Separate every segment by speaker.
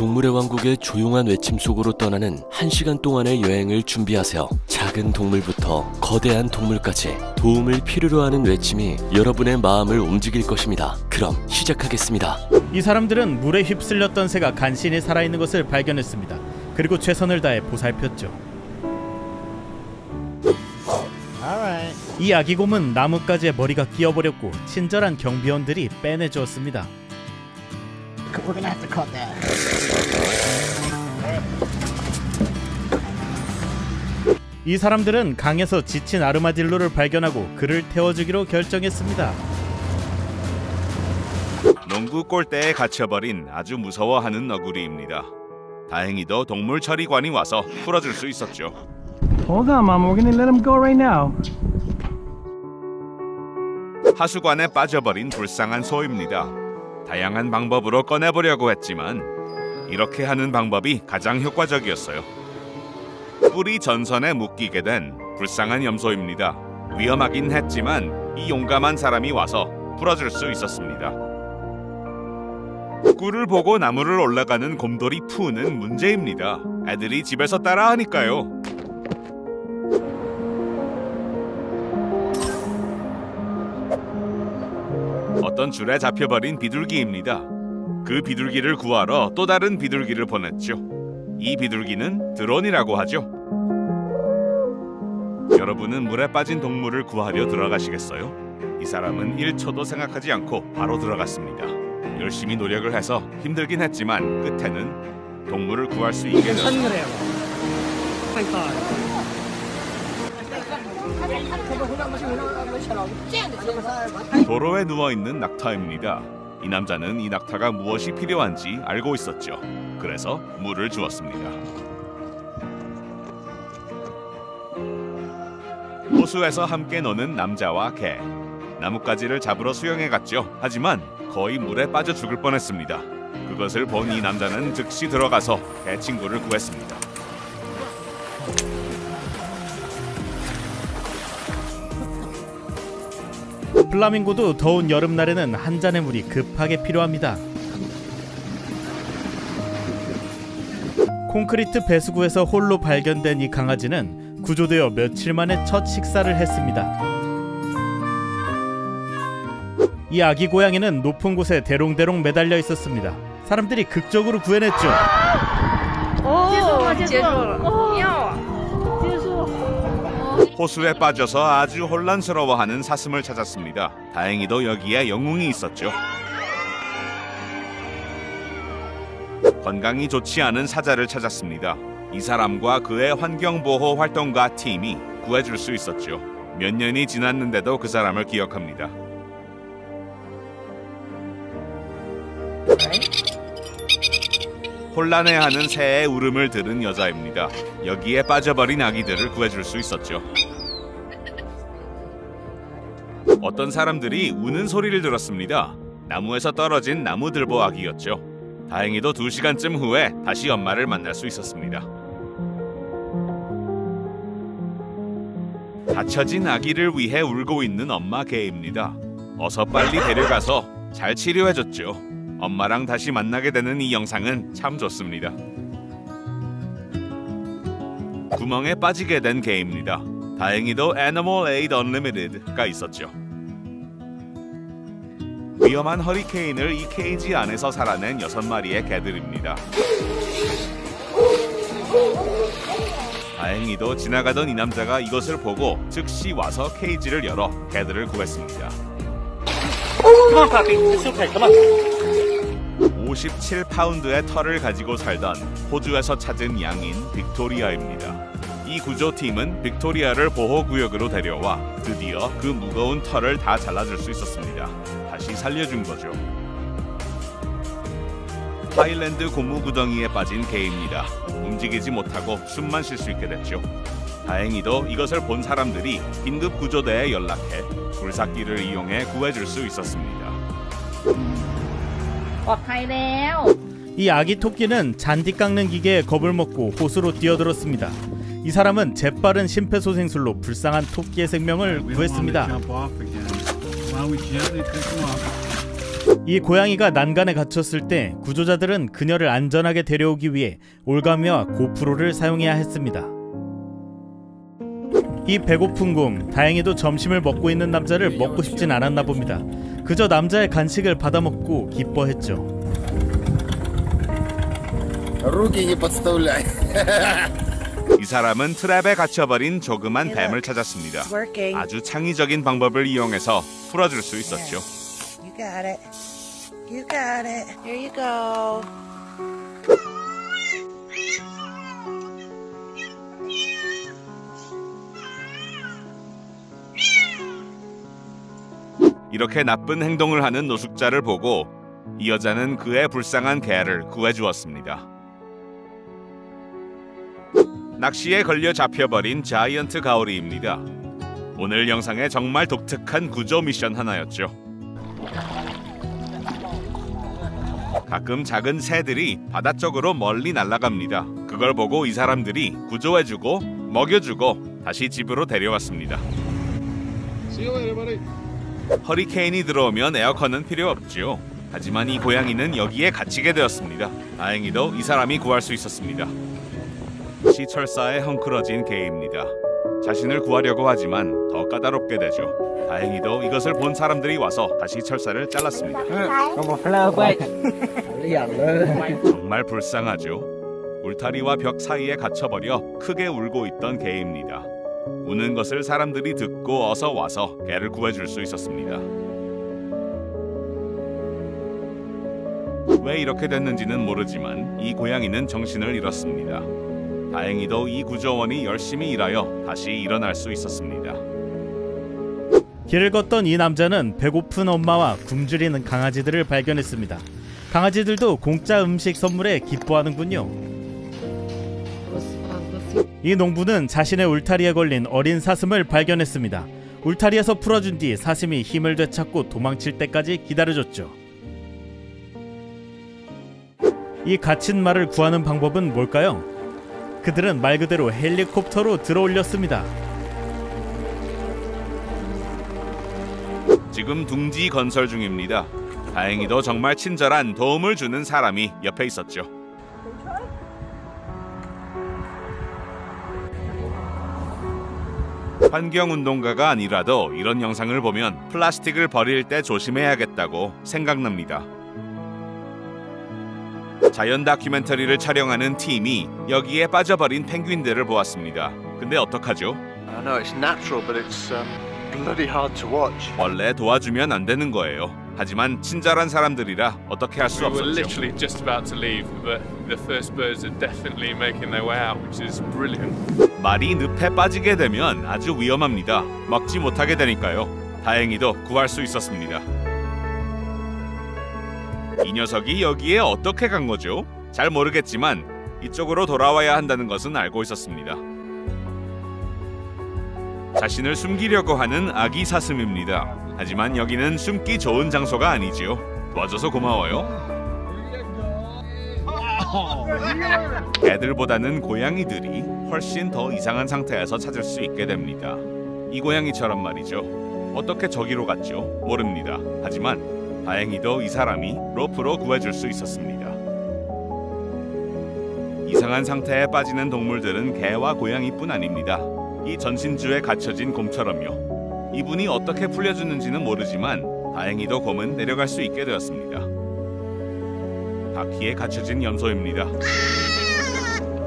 Speaker 1: 동물의 왕국의 조용한 외침 속으로 떠나는 1시간 동안의 여행을 준비하세요. 작은 동물부터 거대한 동물까지 도움을 필요로 하는 외침이 여러분의 마음을 움직일 것입니다. 그럼 시작하겠습니다.
Speaker 2: 이 사람들은 물에 휩쓸렸던 새가 간신히 살아있는 것을 발견했습니다. 그리고 최선을 다해 보살폈죠. 이 아기곰은 나뭇가지에 머리가 끼어버렸고 친절한 경비원들이 빼내주었습니다. 이 사람들은 강에서 지친 아르마딜로를 발견하고 그를 태워주기로 결정했습니다.
Speaker 3: 농구 골대에 갇혀버린 아주 무서워하는 너구리입니다. 다행히도 동물 처리관이 와서 풀어줄 수 있었죠.
Speaker 4: Hold on, Mom. We're gonna let him go right now.
Speaker 3: 하수관에 빠져버린 불쌍한 소입니다. 다양한 방법으로 꺼내보려고 했지만 이렇게 하는 방법이 가장 효과적이었어요. 뿔이 전선에 묶이게 된 불쌍한 염소입니다. 위험하긴 했지만 이 용감한 사람이 와서 풀어줄 수 있었습니다. 꿀을 보고 나무를 올라가는 곰돌이 푸는 문제입니다. 애들이 집에서 따라하니까요. 어떤 줄에 잡혀버린 비둘기입니다. 그 비둘기를 구하러 또 다른 비둘기를 보냈죠. 이 비둘기는 드론이라고 하죠. 여러분은 물에 빠진 동물을 구하려 들어가시겠어요? 이 사람은 1초도 생각하지 않고 바로 들어갔습니다. 열심히 노력을 해서 힘들긴 했지만 끝에는 동물을 구할 수 있게 되었습니다. 도로에 누워있는 낙타입니다. 이 남자는 이 낙타가 무엇이 필요한지 알고 있었죠. 그래서 물을 주었습니다. 호수에서 함께 노는 남자와 개. 나뭇가지를 잡으러 수영해 갔죠. 하지만 거의 물에 빠져 죽을 뻔했습니다. 그것을 본 이 남자는 즉시 들어가서 개 친구를 구했습니다.
Speaker 2: 플라밍고도 더운 여름날에는 한 잔의 물이 급하게 필요합니다. 콘크리트 배수구에서 홀로 발견된 이 강아지는 구조되어 며칠 만에 첫 식사를 했습니다. 이 아기 고양이는 높은 곳에 대롱대롱 매달려 있었습니다. 사람들이 극적으로 구해냈죠.
Speaker 3: 호수에 빠져서 아주 혼란스러워하는 사슴을 찾았습니다. 다행히도 여기에 영웅이 있었죠. 건강이 좋지 않은 사자를 찾았습니다. 이 사람과 그의 환경보호 활동가 팀이 구해줄 수 있었죠. 몇 년이 지났는데도 그 사람을 기억합니다. 혼란해하는 새의 울음을 들은 여자입니다. 여기에 빠져버린 아기들을 구해줄 수 있었죠. 어떤 사람들이 우는 소리를 들었습니다. 나무에서 떨어진 나무들보 아기였죠. 다행히도 2시간쯤 후에 다시 엄마를 만날 수 있었습니다. 다쳐진 아기를 위해 울고 있는 엄마 개입니다. 어서 빨리 데려가서 잘 치료해줬죠. 엄마랑 다시 만나게 되는 이 영상은 참 좋습니다. 구멍에 빠지게 된 개입니다. 다행히도 Animal Aid Unlimited가 있었죠. 위험한 허리케인을 이 케이지 안에서 살아낸 6마리의 개들입니다. 다행히도 지나가던 이 남자가 이것을 보고 즉시 와서 케이지를 열어 개들을 구했습니다. 57파운드의 털을 가지고 살던 호주에서 찾은 양인 빅토리아입니다. 이 구조팀은 빅토리아를 보호구역으로 데려와 드디어 그 무거운 털을 다 잘라줄 수 있었습니다. 다시 살려준 거죠. 타일랜드 고무구덩이에 빠진 개입니다. 움직이지 못하고 숨만 쉴 수 있게 됐죠. 다행히도 이것을 본 사람들이 긴급 구조대에 연락해 굴삭기를 이용해 구해줄 수 있었습니다.
Speaker 2: 이 아기 토끼는 잔디 깎는 기계에 겁을 먹고 호수로 뛰어들었습니다. 이 사람은 재빠른 심폐소생술로 불쌍한 토끼의 생명을 구했습니다. 이 고양이가 난간에 갇혔을 때 구조자들은 그녀를 안전하게 데려오기 위해 올가미와 고프로를 사용해야 했습니다. 이 배고픈 곰, 다행히도 점심을 먹고 있는 남자를 먹고 싶진 않았나 봅니다. 그저 남자의 간식을 받아먹고 기뻐했죠.
Speaker 3: 이 사람은 트랩에 갇혀버린 조그만 뱀을 찾았습니다. 아주 창의적인 방법을 이용해서 풀어줄 수 있었죠.
Speaker 5: You got it. You got it. Here you go.
Speaker 3: 이렇게 나쁜 행동을 하는 노숙자를 보고 이 여자는 그의 불쌍한 개를 구해주었습니다. 낚시에 걸려 잡혀버린 자이언트 가오리입니다. 오늘 영상에 정말 독특한 구조 미션 하나였죠. 가끔 작은 새들이 바다 쪽으로 멀리 날아갑니다. 그걸 보고 이 사람들이 구조해주고 먹여주고 다시 집으로 데려왔습니다. 허리케인이 들어오면 에어컨은 필요 없죠. 하지만 이 고양이는 여기에 갇히게 되었습니다. 다행히도 이 사람이 구할 수 있었습니다. 시철사에 헝클어진 개입니다. 자신을 구하려고 하지만 더 까다롭게 되죠. 다행히도 이것을 본 사람들이 와서 다시 철사를 잘랐습니다. 정말 불쌍하죠. 울타리와 벽 사이에 갇혀버려 크게 울고 있던 개입니다. 우는 것을 사람들이 듣고 어서 와서 개를 구해줄 수 있었습니다. 왜 이렇게 됐는지는 모르지만 이 고양이는 정신을 잃었습니다. 다행히도 이 구조원이 열심히 일하여 다시 일어날 수 있었습니다.
Speaker 2: 길을 걷던 이 남자는 배고픈 엄마와 굶주리는 강아지들을 발견했습니다. 강아지들도 공짜 음식 선물에 기뻐하는군요. 이 농부는 자신의 울타리에 걸린 어린 사슴을 발견했습니다. 울타리에서 풀어준 뒤 사슴이 힘을 되찾고 도망칠 때까지 기다려줬죠. 이 갇힌 말을 구하는 방법은 뭘까요? 그들은 말 그대로 헬리콥터로 들어올렸습니다.
Speaker 3: 지금 둥지 건설 중입니다. 다행히도 정말 친절한 도움을 주는 사람이 옆에 있었죠. 환경운동가가 아니라도 이런 영상을 보면 플라스틱을 버릴 때 조심해야겠다고 생각납니다. 자연 다큐멘터리를 촬영하는 팀이 여기에 빠져버린 펭귄들을 보았습니다. 근데 어떡하죠?
Speaker 6: I know it's natural, but it's bloody hard to watch.
Speaker 3: 원래 도와주면 안 되는 거예요. 하지만 친절한 사람들이라 어떻게 할 수
Speaker 7: We were
Speaker 3: 없었죠.
Speaker 7: literally just about to leave, but the first birds are definitely making their way out, which is brilliant.
Speaker 3: 말이 늪에 빠지게 되면 아주 위험합니다. 먹지 못하게 되니까요. 다행히도 구할 수 있었습니다. 이 녀석이 여기에 어떻게 간 거죠? 잘 모르겠지만 이쪽으로 돌아와야 한다는 것은 알고 있었습니다. 자신을 숨기려고 하는 아기 사슴입니다. 하지만 여기는 숨기 좋은 장소가 아니지요. 도와줘서 고마워요. 애들보다는 고양이들이 훨씬 더 이상한 상태에서 찾을 수 있게 됩니다. 이 고양이처럼 말이죠. 어떻게 저기로 갔죠? 모릅니다. 하지만 다행히도 이 사람이 로프로 구해줄 수 있었습니다. 이상한 상태에 빠지는 동물들은 개와 고양이뿐 아닙니다. 이 전신주에 갇혀진 곰처럼요. 이분이 어떻게 풀려주는지는 모르지만 다행히도 곰은 내려갈 수 있게 되었습니다. 바퀴에 갇혀진 염소입니다.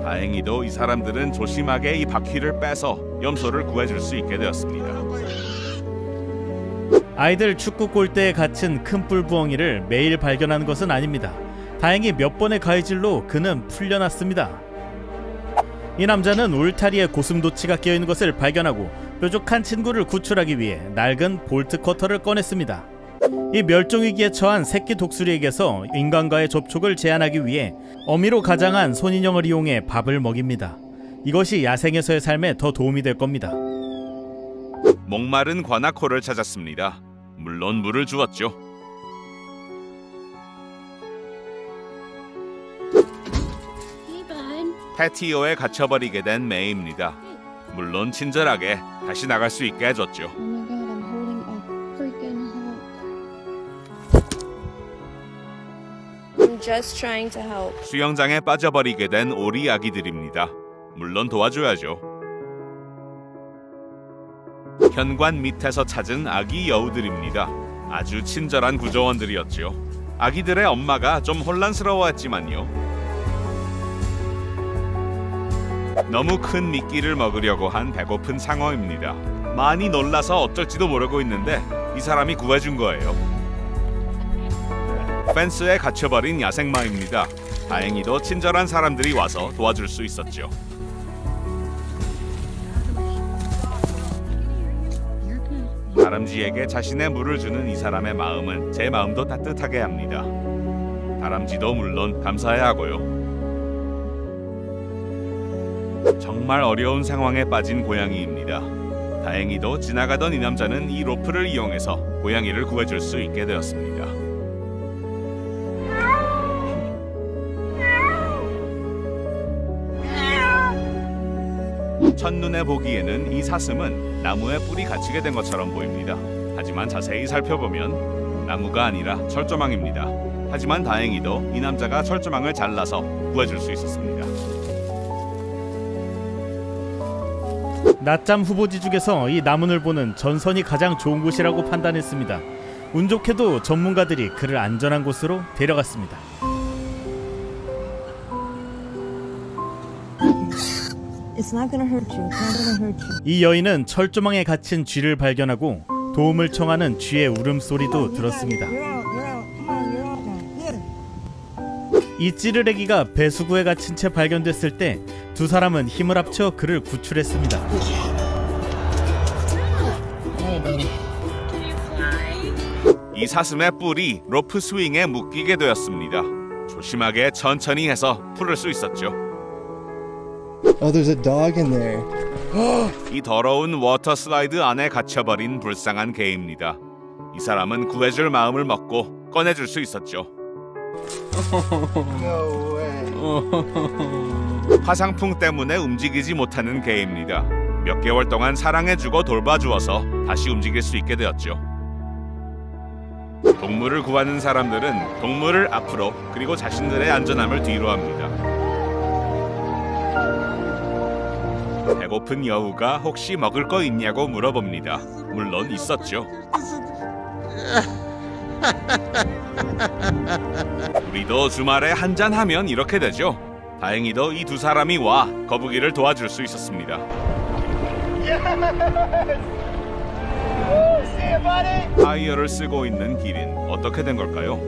Speaker 3: 다행히도 이 사람들은 조심하게 이 바퀴를 빼서 염소를 구해줄 수 있게 되었습니다.
Speaker 2: 아이들 축구 골대에 갇힌 큰 뿔부엉이를 매일 발견하는 것은 아닙니다. 다행히 몇 번의 가위질로 그는 풀려났습니다. 이 남자는 울타리에 고슴도치가 끼어있는 것을 발견하고 뾰족한 친구를 구출하기 위해 낡은 볼트 커터를 꺼냈습니다. 이 멸종위기에 처한 새끼 독수리에게서 인간과의 접촉을 제한하기 위해 어미로 가장한 손인형을 이용해 밥을 먹입니다. 이것이 야생에서의 삶에 더 도움이 될 겁니다.
Speaker 3: 목마른 과나코를 찾았습니다. 물론 물을 주었죠. 패티오에 갇혀버리게 된 메이입니다. 물론 친절하게 다시 나갈 수 있게 해줬죠.
Speaker 8: just trying to help.
Speaker 3: 수영장에 빠져버리게 된 오리 아기들입니다. 물론 도와줘야죠. 현관 밑에서 찾은 아기 여우들입니다. 아주 친절한 구조원들이었죠. 아기들의 엄마가 좀 혼란스러워했지만요. 너무 큰 미끼를 먹으려고 한 배고픈 상어입니다. 많이 놀라서 어쩔지도 모르고 있는데 이 사람이 구해준 거예요. 펜스에 갇혀버린 야생마입니다. 다행히도 친절한 사람들이 와서 도와줄 수 있었죠. 다람쥐에게 자신의 물을 주는 이 사람의 마음은 제 마음도 따뜻하게 합니다. 다람쥐도 물론 감사해야 하고요. 정말 어려운 상황에 빠진 고양이입니다. 다행히도 지나가던 이 남자는 이 로프를 이용해서 고양이를 구해줄 수 있게 되었습니다. 첫눈에 보기에는 이 사슴은 나무에 뿔이 갇히게 된 것처럼 보입니다. 하지만 자세히 살펴보면 나무가 아니라 철조망입니다. 하지만 다행히도 이 남자가 철조망을 잘라서 구해줄 수 있었습니다.
Speaker 2: 낮잠 후보지 중에서 이 나문을 보는 전선이 가장 좋은 곳이라고 판단했습니다. 운 좋게도 전문가들이 그를 안전한 곳으로 데려갔습니다.
Speaker 9: It's not gonna hurt you. It's not gonna hurt you.
Speaker 2: 이 여인은 철조망에 갇힌 쥐를 발견하고 도움을 청하는 쥐의 울음소리도 들었습니다. 이 찌르레기가 배수구에 갇힌 채 발견됐을 때 두 사람은 힘을 합쳐 그를 구출했습니다.
Speaker 3: 이 사슴의 뿔이 로프 스윙에 묶이게 되었습니다. 조심하게 천천히 해서 풀을 수 있었죠.
Speaker 10: Oh, there's a dog in there.
Speaker 3: 이 더러운 워터 슬라이드 안에 갇혀버린 불쌍한 개입니다. 이 사람은 구해줄 마음을 먹고 꺼내줄 수 있었죠.
Speaker 10: No way.
Speaker 3: 화상풍 때문에 움직이지 못하는 개입니다. 몇 개월 동안 사랑해주고 돌봐주어서 다시 움직일 수 있게 되었죠. 동물을 구하는 사람들은 동물을 앞으로 그리고 자신들의 안전함을 뒤로 합니다. 배고픈 여우가 혹시 먹을 거 있냐고 물어봅니다. 물론 있었죠. 우리도 주말에 한잔하면 이렇게 되죠. 다행히도 이 두 사람이 와 거북이를 도와줄 수 있었습니다. 타이어를 쓰고 있는 기린 어떻게 된 걸까요?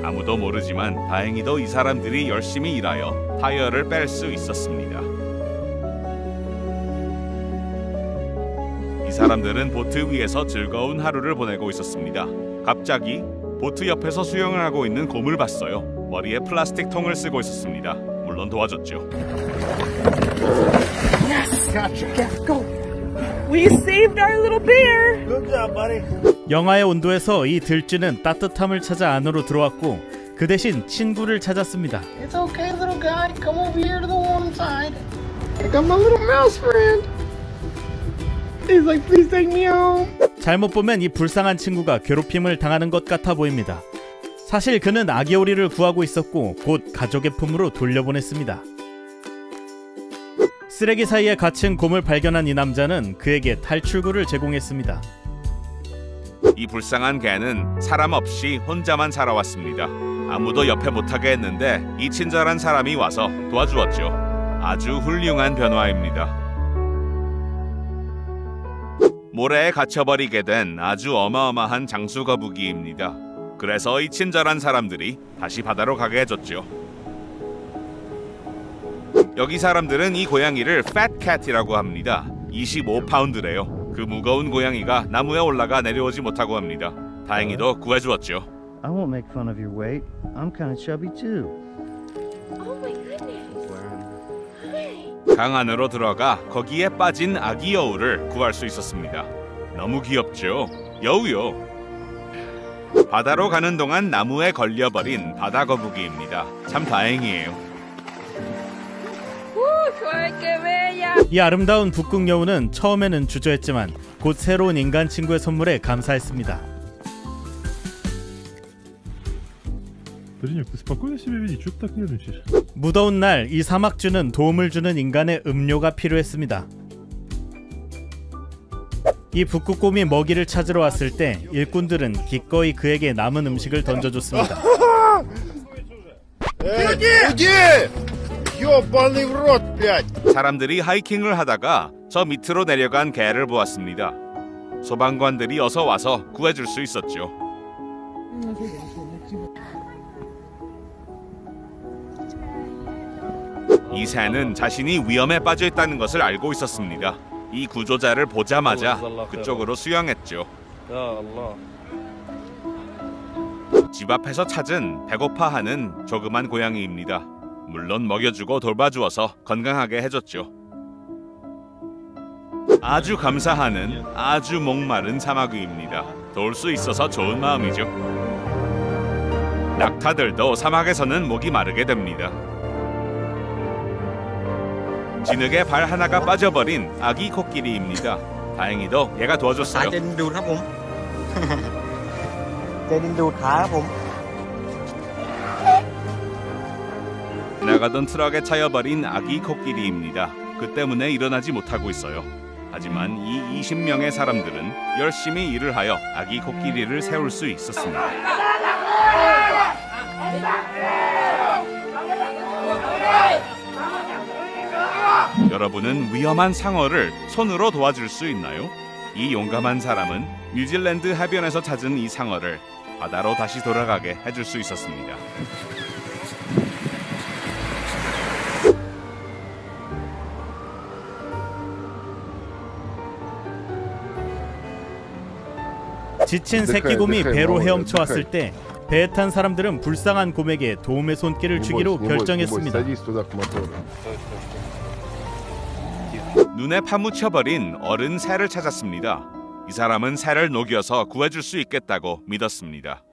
Speaker 3: 아무도 모르지만 다행히도 이 사람들이 열심히 일하여 타이어를 뺄 수 있었습니다. 이 사람들은 보트 위에서 즐거운 하루를 보내고 있었습니다. 갑자기 보트 옆에서 수영을 하고 있는 곰을 봤어요. 머리에 플라스틱 통을 쓰고 있었습니다. 물론 도와줬죠.
Speaker 5: Yes. Gotcha. Go. We saved our little bear.
Speaker 10: Good job, buddy.
Speaker 2: 영하의 온도에서 이 들쥐는 따뜻함을 찾아 안으로 들어왔고 그 대신 친구를 찾았습니다.
Speaker 11: It's okay, little guy. Come over here to the warm side. I got my little mouse friend. He's like, please take me home.
Speaker 2: 잘못 보면 이 불쌍한 친구가 괴롭힘을 당하는 것 같아 보입니다. 사실 그는 아기 오리를 구하고 있었고 곧 가족의 품으로 돌려보냈습니다. 쓰레기 사이에 갇힌 곰을 발견한 이 남자는 그에게 탈출구를 제공했습니다.
Speaker 3: 이 불쌍한 개는 사람 없이 혼자만 살아왔습니다. 아무도 옆에 못하게 했는데 이 친절한 사람이 와서 도와주었죠. 아주 훌륭한 변화입니다. 모래에 갇혀버리게 된 아주 어마어마한 장수거북이입니다. 그래서 이 친절한 사람들이 다시 바다로 가게 해줬죠. 여기 사람들은 이 고양이를 팻캣이라고 합니다. 25파운드래요. 그 무거운 고양이가 나무에 올라가 내려오지 못하고 합니다. 다행히도 구해주었죠.
Speaker 10: I won't make fun of your weight. I'm kind of chubby too.
Speaker 8: Oh my goodness.
Speaker 3: 강 안으로 들어가 거기에 빠진 아기 여우를 구할 수 있었습니다. 너무 귀엽죠? 여우요. 바다로 가는 동안 나무에 걸려버린 바다 거북이입니다. 참 다행이에요.
Speaker 2: 이 아름다운 북극 여우는 처음에는 주저했지만 곧 새로운 인간 친구의 선물에 감사했습니다. 무더운 날 이 사막주는 도움을 주는 인간의 음료가 필요했습니다. 이 북극곰이 먹이를 찾으러 왔을 때 일꾼들은 기꺼이 그에게 남은 음식을 던져줬습니다.
Speaker 3: 사람들이 하이킹을 하다가 저 밑으로 내려간 개를 보았습니다. 소방관들이 어서 와서 구해줄 수 있었죠. 이 새는 자신이 위험에 빠져 있다는 것을 알고 있었습니다. 이 구조자를 보자마자 그쪽으로 수영했죠. 집 앞에서 찾은 배고파하는 조그만 고양이입니다. 물론 먹여주고 돌봐주어서 건강하게 해줬죠. 아주 감사하는 아주 목마른 사마귀입니다. 도울 수 있어서 좋은 마음이죠. 낙타들도 사막에서는 목이 마르게 됩니다. 진흙에 발 하나가 빠져버린 아기 코끼리입니다. 다행히도 얘가 도와줬어요. 나가던 트럭에 차여버린 아기 코끼리입니다. 그 때문에 일어나지 못하고 있어요. 하지만 이 20명의 사람들은 열심히 일을 하여 아기 코끼리를 세울 수 있었습니다. 여러분은 위험한 상어를 손으로 도와줄 수 있나요? 이 용감한 사람은 뉴질랜드 해변에서 찾은 이 상어를 바다로 다시 돌아가게 해줄 수 있었습니다.
Speaker 2: 지친 새끼곰이 배로 헤엄쳐 왔을 때 배에 탄 사람들은 불쌍한 곰에게 도움의 손길을 주기로 결정했습니다.
Speaker 3: 눈에 파묻혀버린 어른 새를 찾았습니다. 이 사람은 새를 녹여서 구해줄 수 있겠다고 믿었습니다.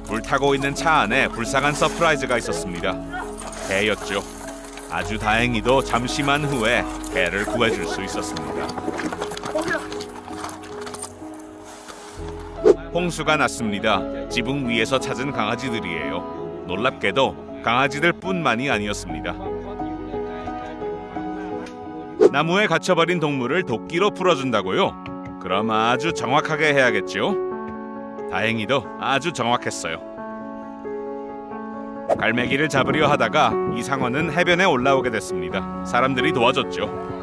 Speaker 3: 불타고 있는 차 안에 불쌍한 서프라이즈가 있었습니다. 개였죠. 아주 다행히도 잠시만 후에 개를 구해줄 수 있었습니다. 홍수가 났습니다. 지붕 위에서 찾은 강아지들이에요. 놀랍게도 강아지들뿐만이 아니었습니다. 나무에 갇혀버린 동물을 도끼로 풀어준다고요? 그럼 아주 정확하게 해야겠죠? 다행히도 아주 정확했어요. 갈매기를 잡으려 하다가 이 상어는 해변에 올라오게 됐습니다. 사람들이 도와줬죠.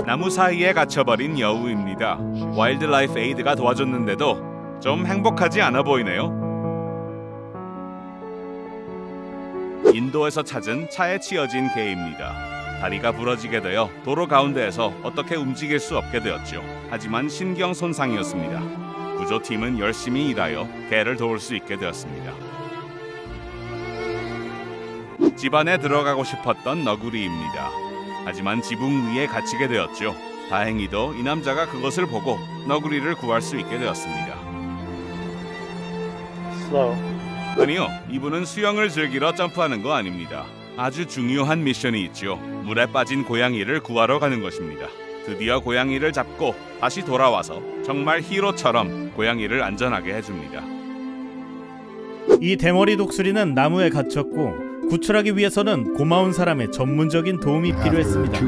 Speaker 3: 나무 사이에 갇혀버린 여우입니다. 와일드라이프 에이드가 도와줬는데도 좀 행복하지 않아 보이네요. 인도에서 찾은 차에 치여진 개입니다. 다리가 부러지게 되어 도로 가운데에서 어떻게 움직일 수 없게 되었죠. 하지만 신경 손상이었습니다. 구조팀은 열심히 일하여 개를 도울 수 있게 되었습니다. 집 안에 들어가고 싶었던 너구리입니다. 하지만 지붕 위에 갇히게 되었죠. 다행히도 이 남자가 그것을 보고 너구리를 구할 수 있게 되었습니다. 아니요, 이분은 수영을 즐기러 점프하는 거 아닙니다. 아주 중요한 미션이 있죠. 물에 빠진 고양이를 구하러 가는 것입니다. 드디어 고양이를 잡고 다시 돌아와서 정말 히로처럼 고양이를 안전하게 해줍니다.
Speaker 2: 이 대머리 독수리는 나무에 갇혔고 구출하기 위해서는 고마운 사람의 전문적인 도움이 필요했습니다.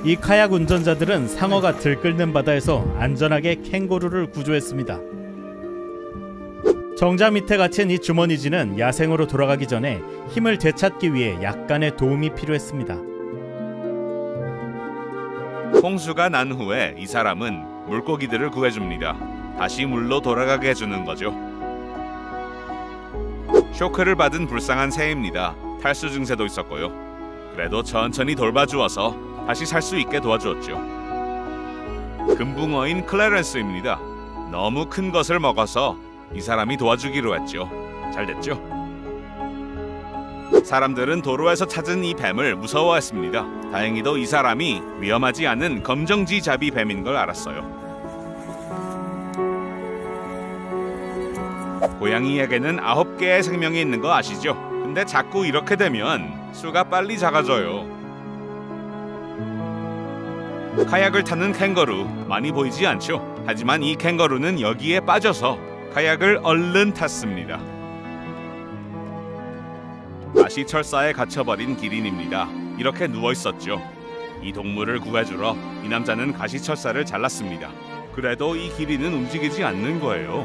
Speaker 2: 이 카약 운전자들은 상어가 들끓는 바다에서 안전하게 캥거루를 구조했습니다. 정자 밑에 갇힌 이 주머니쥐는 야생으로 돌아가기 전에 힘을 되찾기 위해 약간의 도움이 필요했습니다.
Speaker 3: 홍수가 난 후에 이 사람은 물고기들을 구해줍니다. 다시 물로 돌아가게 해주는 거죠. 쇼크를 받은 불쌍한 새입니다. 탈수 증세도 있었고요. 그래도 천천히 돌봐주어서 다시 살 수 있게 도와주었죠. 금붕어인 클래런스입니다. 너무 큰 것을 먹어서 이 사람이 도와주기로 했죠. 잘 됐죠? 사람들은 도로에서 찾은 이 뱀을 무서워했습니다. 다행히도 이 사람이 위험하지 않은 검정지 잡이 뱀인 걸 알았어요. 고양이에게는 9개의 생명이 있는 거 아시죠? 근데 자꾸 이렇게 되면 수가 빨리 작아져요. 카약을 타는 캥거루 많이 보이지 않죠? 하지만 이 캥거루는 여기에 빠져서 카약을 얼른 탔습니다. 다시 철사에 갇혀버린 기린입니다. 이렇게 누워 있었죠. 이 동물을 구해주러 이 남자는 가시철사를 잘랐습니다. 그래도 이 기린은 움직이지 않는 거예요.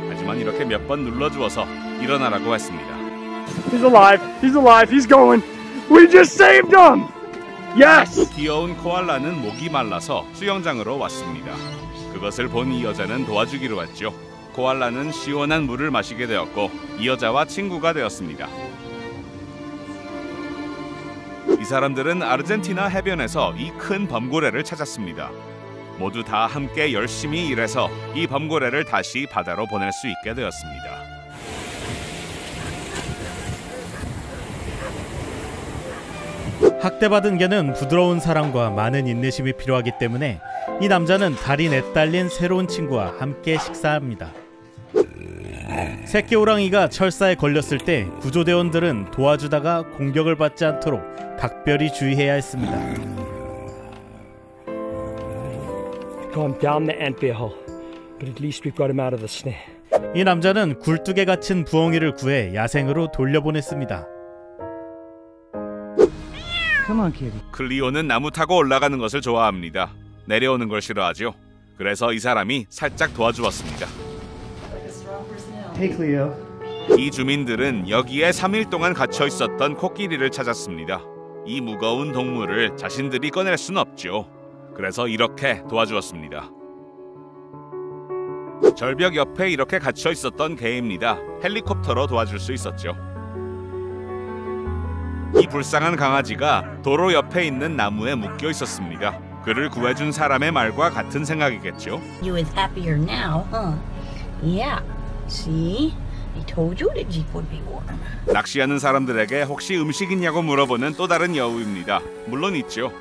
Speaker 3: 하지만 이렇게 몇 번 눌러주어서 일어나라고 했습니다.
Speaker 4: He's alive. He's alive. He's going. We just saved him. Yes.
Speaker 3: 귀여운 코알라는 목이 말라서 수영장으로 왔습니다. 그것을 본 이 여자는 도와주기로 했죠. 코알라는 시원한 물을 마시게 되었고 이 여자와 친구가 되었습니다. 이 사람들은 아르헨티나 해변에서 이 큰 범고래를 찾았습니다. 모두 다 함께 열심히 일해서 이 범고래를 다시 바다로 보낼 수 있게 되었습니다.
Speaker 2: 학대받은 개는 부드러운 사랑과 많은 인내심이 필요하기 때문에 이 남자는 달이 내달린 새로운 친구와 함께 식사합니다. 새끼 호랑이가 철사에 걸렸을 때 구조대원들은 도와주다가 공격을 받지 않도록 각별히 주의해야 했습니다.
Speaker 4: Gone down the antbear hole, but at least we've got him out of the snare.
Speaker 2: 이 남자는 굴뚝에 갇힌 부엉이를 구해 야생으로 돌려보냈습니다.
Speaker 10: Come on, kitty.
Speaker 3: 클리오는 나무 타고 올라가는 것을 좋아합니다. 내려오는 걸 싫어하죠. 그래서 이 사람이 살짝 도와주었습니다.
Speaker 10: Hey, Cleo.
Speaker 3: 이 주민들은 여기에 3일 동안 갇혀 있었던 코끼리를 찾았습니다. 이 무거운 동물을 자신들이 꺼낼 순 없죠. 그래서 이렇게 도와주었습니다. 절벽 옆에 이렇게 갇혀 있었던 개입니다. 헬리콥터로 도와줄 수 있었죠. 이 불쌍한 강아지가 도로 옆에 있는 나무에 묶여 있었습니다. 그를 구해준 사람의 말과 같은 생각이겠죠.
Speaker 12: You is happier now, huh? Yeah. See? I told you the jeep would be warm.
Speaker 3: 낚시하는 사람들에게 혹시 음식 있냐고 물어보는 또 다른 여우입니다. 물론 있죠.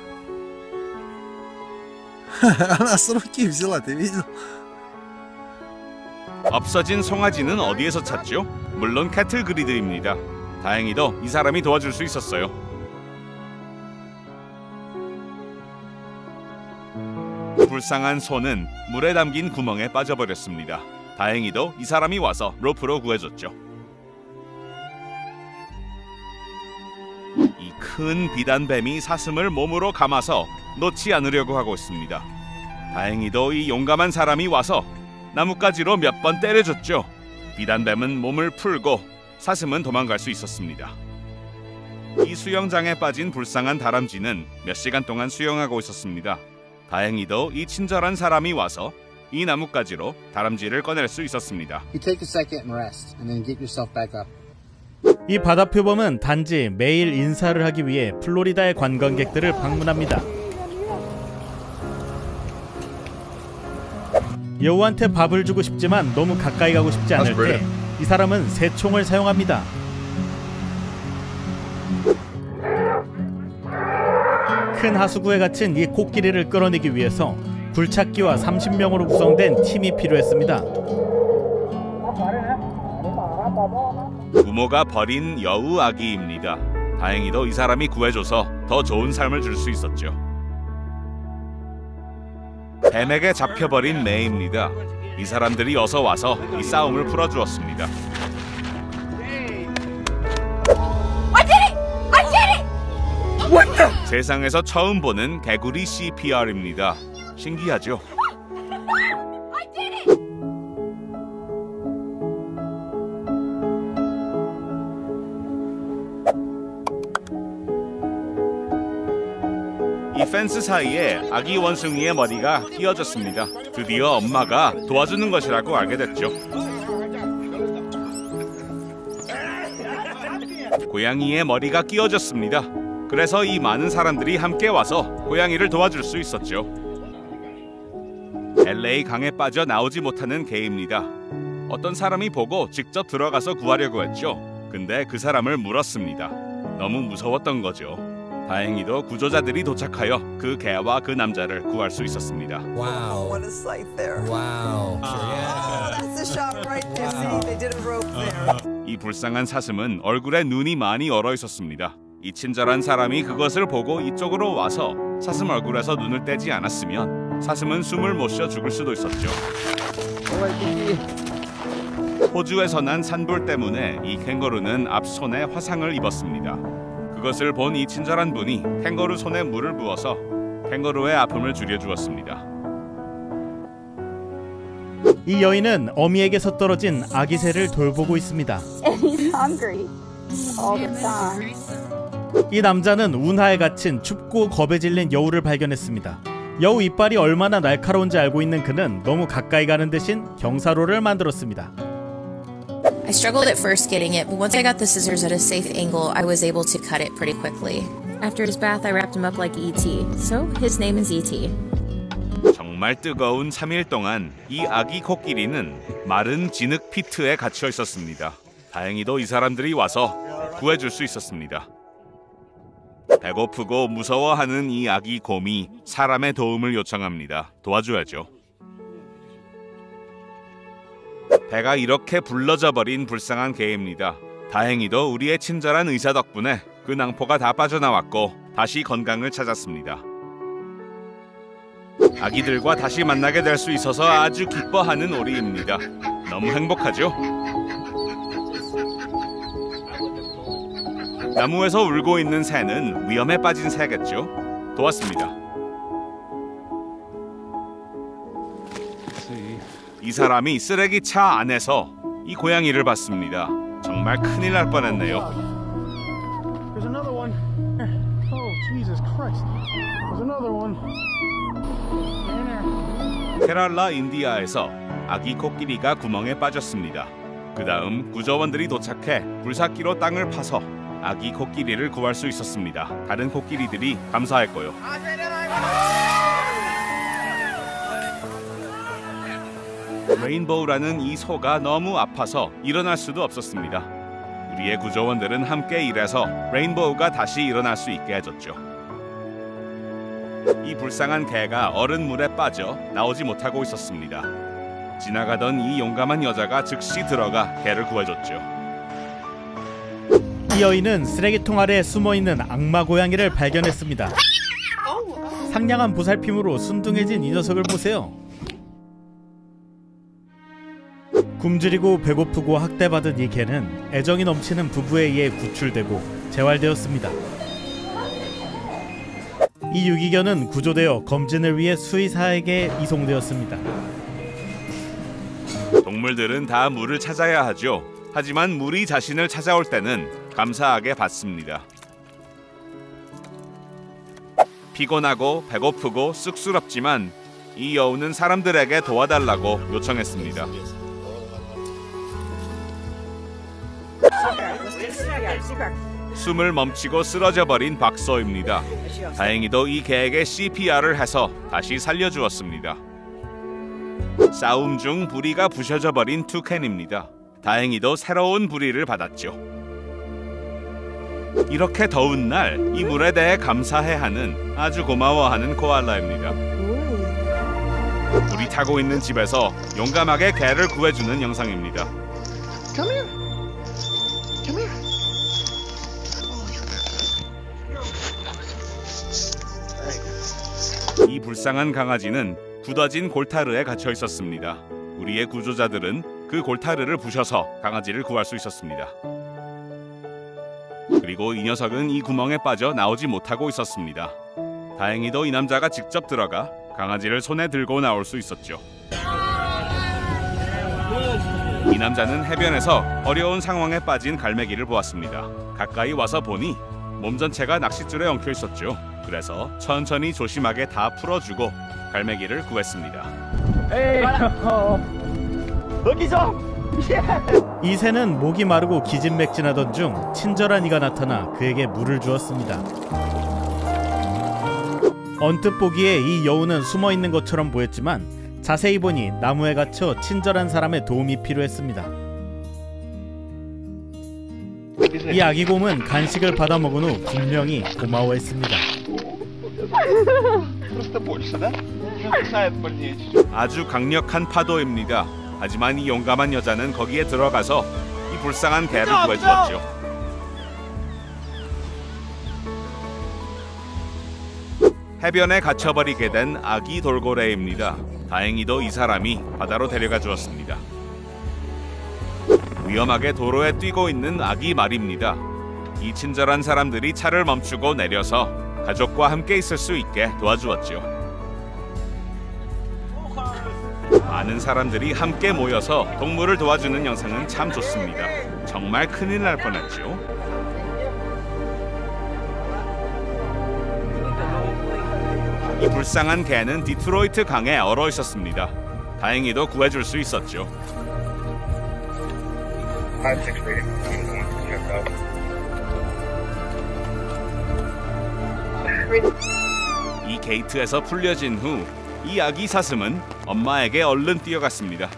Speaker 13: Она с руки взяла, ты видел?
Speaker 3: 없어진 송아지는 어디에서 찾죠? 물론 캐틀 그리드입니다. 다행히도 이 사람이 도와줄 수 있었어요. 불쌍한 소는 물에 담긴 구멍에 빠져버렸습니다. 다행히도 이 사람이 와서 로프로 구해줬죠. 이 큰 비단뱀이 사슴을 몸으로 감아서 놓지 않으려고 하고 있습니다. 다행히도 이 용감한 사람이 와서 나뭇가지로 몇 번 때려줬죠. 비단뱀은 몸을 풀고 사슴은 도망갈 수 있었습니다. 이 수영장에 빠진 불쌍한 다람쥐는 몇 시간 동안 수영하고 있었습니다. 다행히도 이 친절한 사람이 와서 이 나뭇가지로 다람쥐를 꺼낼 수 있었습니다.
Speaker 14: You take a second and rest, and then get yourself back up.
Speaker 2: 이 바다표범은 단지 매일 인사를 하기 위해 플로리다의 관광객들을 방문합니다. 여우한테 밥을 주고 싶지만 너무 가까이 가고 싶지 않을 때 이 사람은 새총을 사용합니다. 큰 하수구에 갇힌 이 코끼리를 끌어내기 위해서 굴착기와 30명으로 구성된 팀이 필요했습니다.
Speaker 3: 부모가 버린 여우 아기입니다. 다행히도 이 사람이 구해줘서 더 좋은 삶을 줄 수 있었죠. 뱀에게 잡혀버린 매입니다. 이 사람들이 어서 와서 이 싸움을 풀어주었습니다. 세상에서 처음 보는 개구리 CPR입니다. 신기하죠? 이 펜스 사이에 아기 원숭이의 머리가 끼어졌습니다. 드디어 엄마가 도와주는 것이라고 알게 됐죠. 고양이의 머리가 끼어졌습니다. 그래서 이 많은 사람들이 함께 와서 고양이를 도와줄 수 있었죠. LA 강에 빠져 나오지 못하는 개입니다. 어떤 사람이 보고 직접 들어가서 구하려고 했죠. 근데 그 사람을 물었습니다. 너무 무서웠던 거죠. 다행히도 구조자들이 도착하여 그 개와 그 남자를 구할 수 있었습니다.
Speaker 15: Wow. What a sight there. Wow. That's a shot right there. See, they did a rope there.
Speaker 3: 이 불쌍한 사슴은 얼굴에 눈이 많이 얼어 있었습니다. 이 친절한 사람이 그것을 보고 이쪽으로 와서 사슴 얼굴에서 눈을 떼지 않았으면 사슴은 숨을 못 쉬어 죽을 수도 있었죠. 호주에서 난 산불 때문에 이 캥거루는 앞손에 화상을 입었습니다. 그것을 본 이 친절한 분이 캥거루 손에 물을 부어서 캥거루의 아픔을 줄여주었습니다.
Speaker 2: 이 여인은 어미에게서 떨어진 아기 새를 돌보고 있습니다. 이 남자는 운하에 갇힌 춥고 겁에 질린 여우를 발견했습니다. 여우 이빨이 얼마나 날카로운지 알고 있는 그는 너무 가까이 가는 대신 경사로를 만들었습니다.
Speaker 16: I struggled at first getting it, but once I got the scissors at a safe angle, I was able to cut it pretty quickly. After his bath, I wrapped him up like E.T., so his name is E.T.
Speaker 3: 정말 뜨거운 3일 동안 이 아기 코끼리는 마른 진흙 피트에 갇혀 있었습니다. 다행히도 이 사람들이 와서 구해줄 수 있었습니다. 배고프고 무서워하는 이 아기 곰이 사람의 도움을 요청합니다. 도와줘야죠. 배가 이렇게 불러져 버린 불쌍한 개입니다. 다행히도 우리의 친절한 의사 덕분에 그 낭포가 다 빠져나왔고 다시 건강을 찾았습니다. 아기들과 다시 만나게 될 수 있어서 아주 기뻐하는 오리입니다. 너무 행복하죠? 나무에서 울고 있는 새는 위험에 빠진 새겠죠? 도왔습니다. 이 사람이 쓰레기차 안에서 이 고양이를 봤습니다. 정말 큰일 날 뻔했네요.
Speaker 11: There's another one. Oh, Jesus Christ. There's another one.
Speaker 3: 케랄라 인디아에서 아기 코끼리가 구멍에 빠졌습니다. 그 다음 구조원들이 도착해 불삭기로 땅을 파서 아기 코끼리를 구할 수 있었습니다. 다른 코끼리들이 감사했고요. 레인보우라는 이 소가 너무 아파서 일어날 수도 없었습니다. 우리의 구조원들은 함께 일해서 레인보우가 다시 일어날 수 있게 해줬죠. 이 불쌍한 개가 얼음 물에 빠져 나오지 못하고 있었습니다. 지나가던 이 용감한 여자가 즉시 들어가 개를 구해줬죠.
Speaker 2: 이 여인은 쓰레기통 아래에 숨어있는 악마 고양이를 발견했습니다. 상냥한 보살핌으로 순둥해진 이 녀석을 보세요. 굶주리고 배고프고 학대받은 이 개는 애정이 넘치는 부부에 의해 구출되고 재활되었습니다. 이 유기견은 구조되어 검진을 위해 수의사에게 이송되었습니다.
Speaker 3: 동물들은 다 물을 찾아야 하죠. 하지만 물이 자신을 찾아올 때는 감사하게 받습니다. 피곤하고 배고프고 쑥스럽지만 이 여우는 사람들에게 도와달라고 요청했습니다. 숨을 멈추고 쓰러져 버린 박소입니다. 다행히도 이 개에게 CPR을 해서 다시 살려주었습니다. 싸움 중 부리가 부셔져 버린 투캔입니다. 다행히도 새로운 부리를 받았죠. 이렇게 더운 날 이 물에 대해 감사해야 하는 아주 고마워하는 코알라입니다. 물이 타고 있는 집에서 용감하게 개를 구해주는 영상입니다.
Speaker 11: Come here. Come here.
Speaker 3: 이 불쌍한 강아지는 굳어진 골타르에 갇혀 있었습니다. 우리의 구조자들은 그 골타르를 부셔서 강아지를 구할 수 있었습니다. 그리고 이 녀석은 이 구멍에 빠져 나오지 못하고 있었습니다. 다행히도 이 남자가 직접 들어가 강아지를 손에 들고 나올 수 있었죠. 이 남자는 해변에서 어려운 상황에 빠진 갈매기를 보았습니다. 가까이 와서 보니 몸 전체가 낚싯줄에 엉켜 있었죠. 그래서 천천히 조심하게 다 풀어주고 갈매기를 구했습니다.
Speaker 2: 이 새는 목이 마르고 기진맥진하던 중 친절한 이가 나타나 그에게 물을 주었습니다. 언뜻 보기에 이 여우는 숨어있는 것처럼 보였지만 자세히 보니 나무에 갇혀 친절한 사람의 도움이 필요했습니다. 이 아기곰은 간식을 받아 먹은 후 분명히 고마워했습니다.
Speaker 3: 아주 강력한 파도입니다. 하지만 이 용감한 여자는 거기에 들어가서 이 불쌍한 개를 구해주었죠. 해변에 갇혀버리게 된 아기 돌고래입니다. 다행히도 이 사람이 바다로 데려가 주었습니다. 위험하게 도로에 뛰고 있는 아기 말입니다. 이 친절한 사람들이 차를 멈추고 내려서 가족과 함께 있을 수 있게 도와주었죠. 많은 사람들이 함께 모여서 동물을 도와주는 영상은 참 좋습니다. 정말 큰일 날 뻔했죠. 이 불쌍한 개는 디트로이트 강에 얼어 있었습니다. 다행히도 구해줄 수 있었죠. 이 게이트에서 풀려진 후 이 아기 사슴은 엄마에게 얼른 뛰어갔습니다.